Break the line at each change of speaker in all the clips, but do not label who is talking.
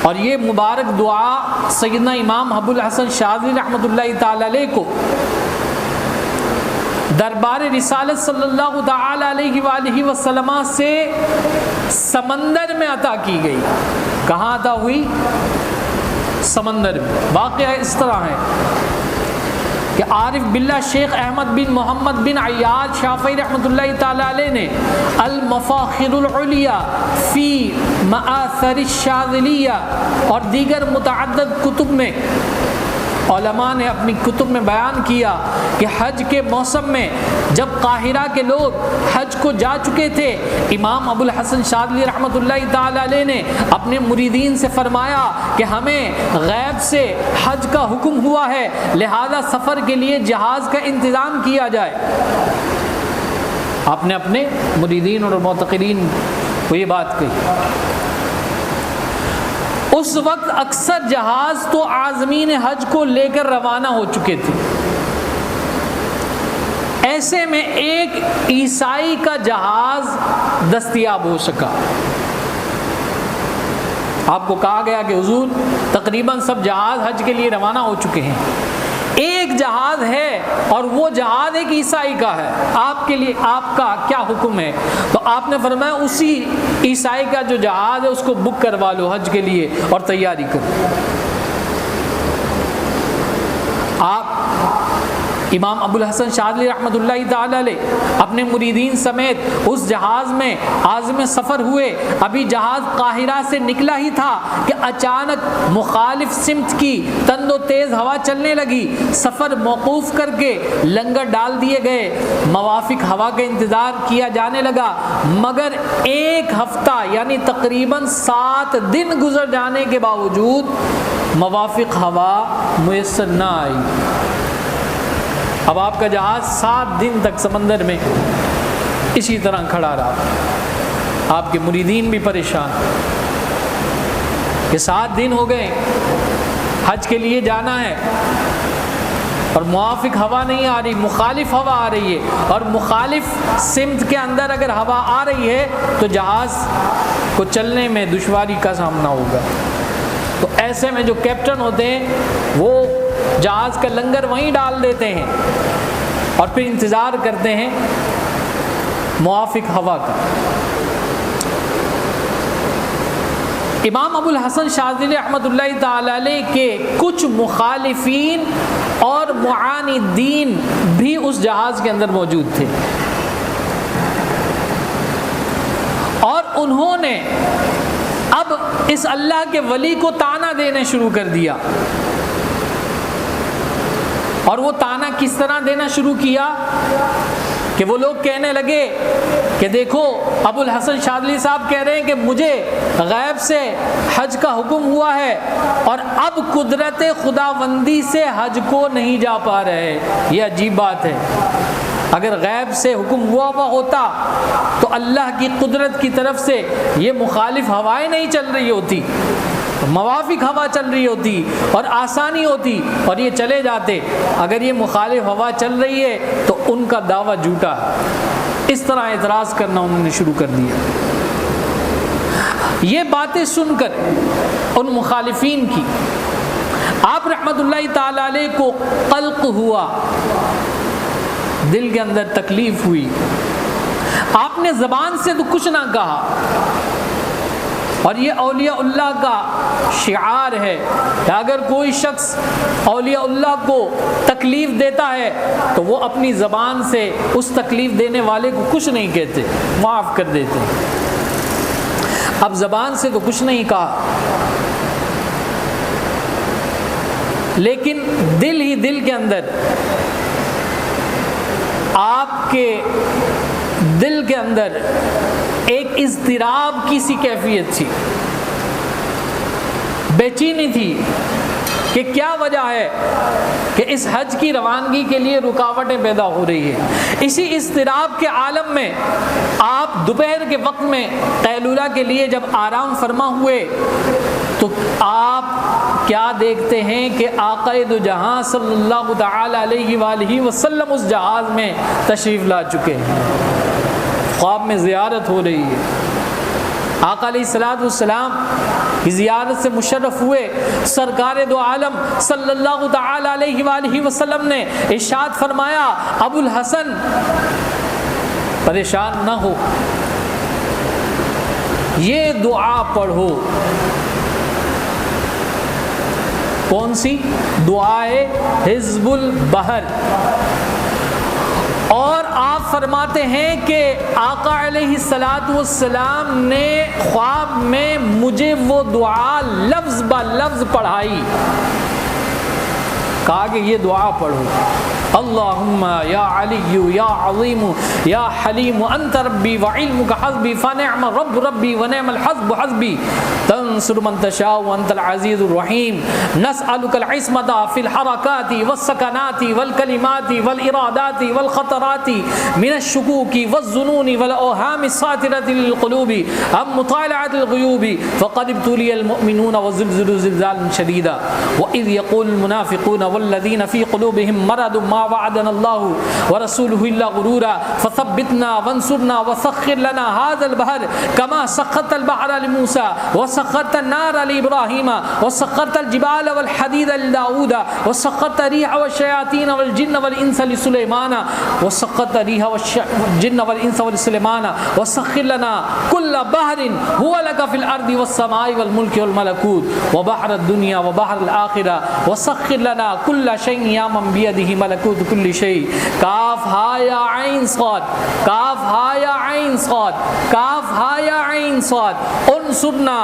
اور یہ مبارک دعا سیدنا امام ابو الحسن شاذلی رحمۃ اللہ تعالی علیہ کو دربار رسالت صلی اللہ تعالی علیہ وآلہ وسلم سے سمندر میں عطا کی گئی۔ کہاں عطا ہوئی؟ سمندر میں۔ واقعہ اس طرح ہے کہ عارف باللہ شیخ احمد بن محمد بن عیاض شافعی رحمۃ اللہ تعالی علیہ نے المفاخر العلیہ فی مآثر الشاذلیہ اور دیگر متعدد کتب میں علماء نے اپنی کتب میں بیان کیا کہ حج کے موسم میں جب قاہرہ کے لوگ حج کو جا چکے تھے، امام ابو الحسن شاذلی رحمۃ اللہ تعالی علیہ نے اپنے مریدین سے فرمایا کہ ہمیں غیب سے حج کا حکم ہوا ہے، لہذا سفر کے لیے جہاز کا انتظام کیا جائے۔ آپ نے اپنے مریدین اور معتقدین کو یہ بات کہی۔ اس وقت اکثر جہاز تو عازمین حج کو لے کر روانہ ہو چکے تھے، ایسے میں ایک عیسائی کا جہاز دستیاب ہو سکا۔ آپ کو کہا گیا کہ حضور تقریباً سب جہاز حج کے لیے روانہ ہو چکے ہیں، ایک جہاز ہے اور وہ جہاز ایک عیسائی کا ہے، آپ کے لیے آپ کا کیا حکم ہے؟ تو آپ نے فرمایا اسی عیسائی کا جو جہاز ہے اس کو بک کروا لو حج کے لیے اور تیاری کرو۔ آپ امام ابو الحسن شاذلی رحمۃ اللہ تعالی علیہ اپنے مریدین سمیت اس جہاز میں عازم سفر ہوئے۔ ابھی جہاز قاہرہ سے نکلا ہی تھا کہ اچانک مخالف سمت کی تند و تیز ہوا چلنے لگی، سفر موقوف کر کے لنگر ڈال دیے گئے، موافق ہوا کا انتظار کیا جانے لگا، مگر ایک ہفتہ یعنی تقریباً 7 دن گزر جانے کے باوجود موافق ہوا میسر نہ آئی۔ اب آپ کا جہاز 7 دن تک سمندر میں اسی طرح کھڑا رہا، آپ کے مریدین بھی پریشان کہ 7 دن ہو گئے، حج کے لیے جانا ہے اور موافق ہوا نہیں آ رہی، مخالف ہوا آ رہی ہے، اور مخالف سمت کے اندر اگر ہوا آ رہی ہے تو جہاز کو چلنے میں دشواری کا سامنا ہوگا۔ تو ایسے میں جو کیپٹن ہوتے ہیں وہ جہاز کا لنگر وہیں ڈال دیتے ہیں اور پھر انتظار کرتے ہیں موافق ہوا کا۔ امام ابو الحسن شاذلی رحمۃ اللہ تعالی علیہ کے کچھ مخالفین اور معاندین بھی اس جہاز کے اندر موجود تھے، اور انہوں نے اب اس اللہ کے ولی کو طعنہ دینا شروع کر دیا۔ اور وہ طعنہ کس طرح دینا شروع کیا کہ وہ لوگ کہنے لگے کہ دیکھو ابو الحسن شاذلی صاحب کہہ رہے ہیں کہ مجھے غیب سے حج کا حکم ہوا ہے اور اب قدرت خداوندی سے حج کو نہیں جا پا رہے۔ یہ عجیب بات ہے، اگر غیب سے حکم ہوا ہوتا تو اللہ کی قدرت کی طرف سے یہ مخالف ہوائیں نہیں چل رہی ہوتی، موافق ہوا چل رہی ہوتی اور آسانی ہوتی اور یہ چلے جاتے۔ اگر یہ مخالف ہوا چل رہی ہے تو ان کا دعویٰ جھوٹا ہے۔ اس طرح اعتراض کرنا انہوں نے شروع کر دیا۔ یہ باتیں سن کر ان مخالفین کی آپ رحمت اللہ تعالی علیہ کو قلق ہوا، دل کے اندر تکلیف ہوئی۔ آپ نے زبان سے تو کچھ نہ کہا، اور یہ اولیاء اللہ کا شعار ہے کہ اگر کوئی شخص اولیاء اللہ کو تکلیف دیتا ہے تو وہ اپنی زبان سے اس تکلیف دینے والے کو کچھ نہیں کہتے، معاف کر دیتے۔ اب زبان سے تو کچھ نہیں کہا، لیکن دل ہی دل کے اندر آپ کے دل کے اندر ایک اضطراب کی سی کیفیت تھی، بے چینی تھی کہ کیا وجہ ہے کہ اس حج کی روانگی کے لیے رکاوٹیں پیدا ہو رہی ہیں۔ اسی اضطراب کے عالم میں آپ دوپہر کے وقت میں قیلولہ کے لیے جب آرام فرما ہوئے تو آپ کیا دیکھتے ہیں کہ آقا دو جہاں صلی اللہ تعالی علیہ وآلہ وسلم اس جہاز میں تشریف لا چکے ہیں، خواب میں زیارت ہو رہی ہے۔ آقا علیہ الصلوۃ والسلام کی زیارت سے مشرف ہوئے سرکار دو عالم صلی اللہ تعالی علیہ وآلہ وسلم نے ارشاد فرمایا ابو الحسن پریشان نہ ہو، یہ دعا پڑھو. کون سی؟ دعائے حزب البحر. اور آپ فرماتے ہیں کہ آقا علیہ الصلوۃ والسلام نے خواب میں مجھے وہ دعا لفظ با لفظ پڑھائی، کہا کہ یہ دعا پڑھو. اللہم یا علی یا عظیم یا حلیم انت ربی وعلمک حسبی فنعم رب ربی ونعم الحسب حسبی تنصر من تشاء وانت العزیز الرحیم نسألک العصمت فی الحرکات والسکنات والکلمات والارادات والخطرات من الشکوک والظنون والاوہام الساطرة للقلوب ام مطالعة الغیوب فقد ابتلی المؤمنون وزلزلوا زلزالا شدیدا وإذ يقول المنافقون والذین فی قلوبهم مرض ما وعدنا الله ورسوله الا غرورا فثبتنا وانصرنا وسخر لنا هذا البحر كما سخرت البحر لموسى وسخرت النار لابراهيم وسخرت الجبال والحديد لداود وسخرت الريح والشياطين والجن والانس لسليمان وسخرت الريح والجن والانس لسليمان وسخر لنا كل بحر هو لك في الارض والسماء والملك والملكوت وبحر الدنيا وبحر الاخره وسخر لنا كل شيء يا من بيده ملكوت کل شيء. کاف ہا یا عین صاد، کاف ہا یا عین صاد، کاف ہا یا عین صاد. انصرنا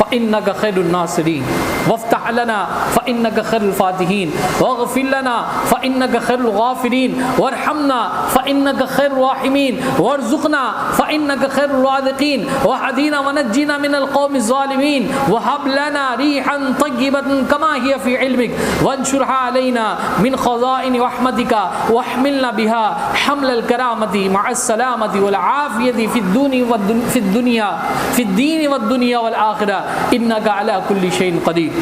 فإنك خير الناصرين وافتح لنا فإنك خير الفاتحين واغفر لنا فإنك خير الغافرين وارحمنا فإنك خير الراحمين وارزقنا فإنك خير الرازقين وهدنا ونجنا من القوم الظالمين وهب لنا ريحا طيبة كما هي في علمك وانشرها علينا من خزائن رحمتك واحملنا بها حمل الكرامة مع السلامة والعافية في الدين والدنيا والآخرة إنك على كل شيء قدير.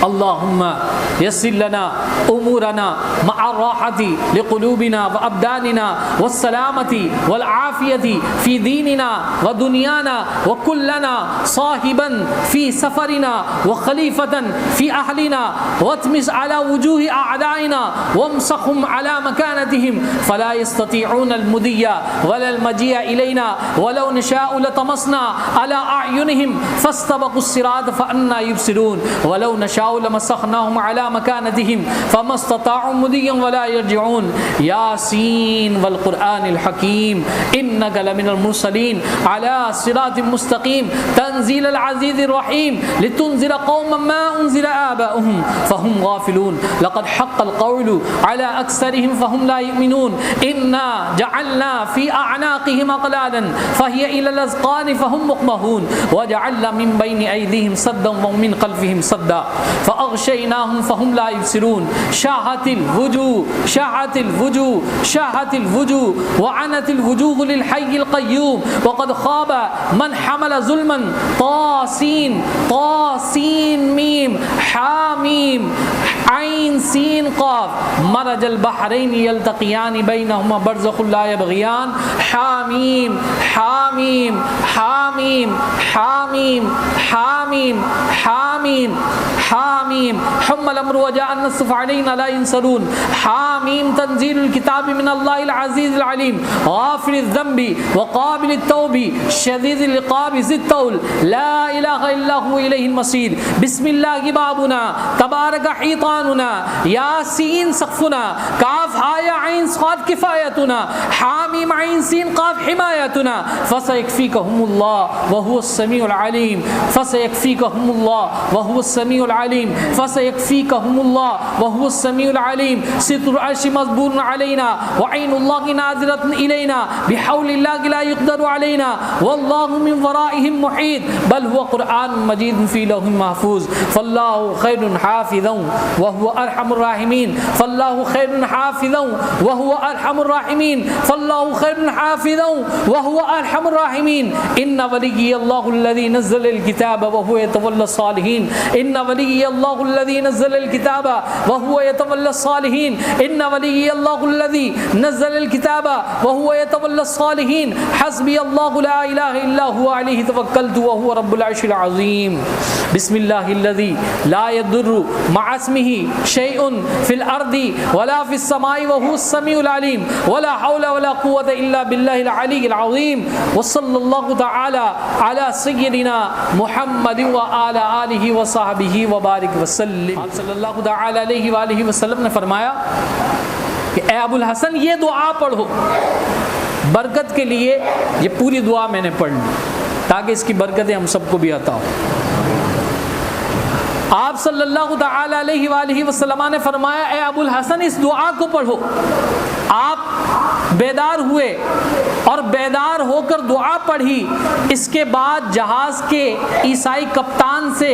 اللهم يسر لنا امورنا مع الراحه لقلوبنا وابداننا والسلامه والعافيه في ديننا ودنيانا وكلنا صاحبا في سفرنا وخليفه في اهلنا واطمس على وجوه اعدائنا وامسخهم على مكانتهم فلا يستطيعون المضي ولا المجيء الينا ولو نشاء لطمسنا على اعينهم فاستبقوا الصراط فأنا يبصرون ولو نشاء لمسخناهم على مكانتهم فما استطاعوا مضيا ولا يرجعون. ياسين والقرآن الحكيم إنك لمن المرسلين على صراط مستقيم تنزيل العزيز الرحيم لتنذر قوما ما أنزل آباؤهم فهم غافلون لقد حق القول على أكثرهم فهم لا يؤمنون إنا جعلنا في أعناقهم أغلالا فهي إلى الأذقان فهم مقمحون وجعلنا من بين أيديهم سدا ومن خلفهم سدا فأغشيناهم فهم لا يبصرون. شاهت الوجوه شاهت الوجوه شاهت الوجوه وعنت الوجوه للحي القيوم وقد خاب من حمل ظلما. طاسين طاسين ميم حاميم عين سين قاف مرج البحرين يلتقيان بينهما برزخ لا يبغيان. حاميم حاميم حاميم حاميم حاميم حاميم حاميم حم الأمر وجاء النصر علينا لا ينصرون. حاميم تنزيل الكتاب من الله العزيز العليم غافر الذنب وقابل التوب شديد العقاب ذي الطول لا إله إلا هو إليه المصير. بسم الله بابنا تبارك حيطاننا ياسين سقفنا كاف هاء عين صاد كفايتنا حاميم عين سين قاف حمايتنا فسيكفيكهم الله وهو السميع العليم فسيكفيكهم الله وهو السميع العليم فسيكفيكهم الله وهو السميع العليم. ستر العرش مصبور علينا وعين الله ناظرة إلينا بحول الله لا يقدر علينا والله من ورائهم محيط بل هو قرآن مجيد في لوح محفوظ. فالله خير حافظا وهو أرحم الراحمين فالله خير حافظا وهو أرحم الراحمين فالله خير حافظا وهو أرحم الراحمين. إن ولي الله الذي نزل الكتاب وهو يتولى الصالحين الصالحین ان ولی اللہ الذی نزل الکتاب وهو يتولى الصالحین ان ولی اللہ الذی نزل الکتاب وهو يتولى الصالحین حسبی اللہ لا الہ الا هو علیہ توکلت وهو رب العرش العظیم بسم اللہ الذی لا يضر مع اسمه شیء فی الارض ولا فی السماء وهو السمیع العلیم ولا حول ولا قوة الا باللہ العلی العظیم وصلی اللہ تعالی علی سیدنا محمد وعلی آلہ وصحبہ وبارک وسلم۔ آپ صلی اللہ تعالی علیہ وآلہ وسلم نے فرمایا کہ اے ابو الحسن یہ دعا پڑھو برکت کے لیے، یہ پوری دعا میں نے پڑھ لی تاکہ اس کی برکتیں ہم سب کو بھی عطا ہو۔ آپ صلی اللہ تعالی علیہ وآلہ وسلم نے فرمایا اے ابو الحسن اس دعا کو پڑھو۔ آپ بیدار ہوئے اور بیدار ہو کر دعا پڑھی، اس کے بعد جہاز کے عیسائی کپتان سے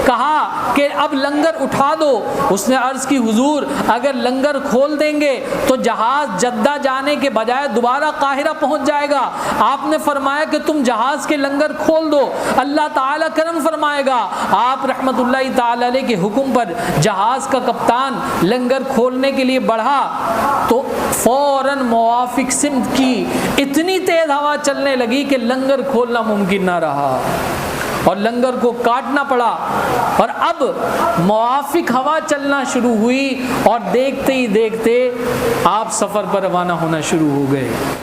کہا کہ اب لنگر اٹھا دو۔ اس نے عرض کی حضور اگر لنگر کھول دیں گے تو جہاز جدہ جانے کے بجائے دوبارہ قاہرہ پہنچ جائے گا۔ آپ نے فرمایا کہ تم جہاز کے لنگر کھول دو، اللہ تعالیٰ کرم فرمائے گا۔ آپ رحمت اللہ تعالی علیہ کے حکم پر جہاز کا کپتان لنگر کھولنے کے لیے بڑھا تو فوراً موافق سمت کی اتنی تیز ہوا چلنے لگی کہ لنگر کھولنا ممکن نہ رہا اور لنگر کو کاٹنا پڑا، اور اب موافق ہوا چلنا شروع ہوئی اور دیکھتے ہی دیکھتے آپ سفر پر روانہ ہونا شروع ہو گئے۔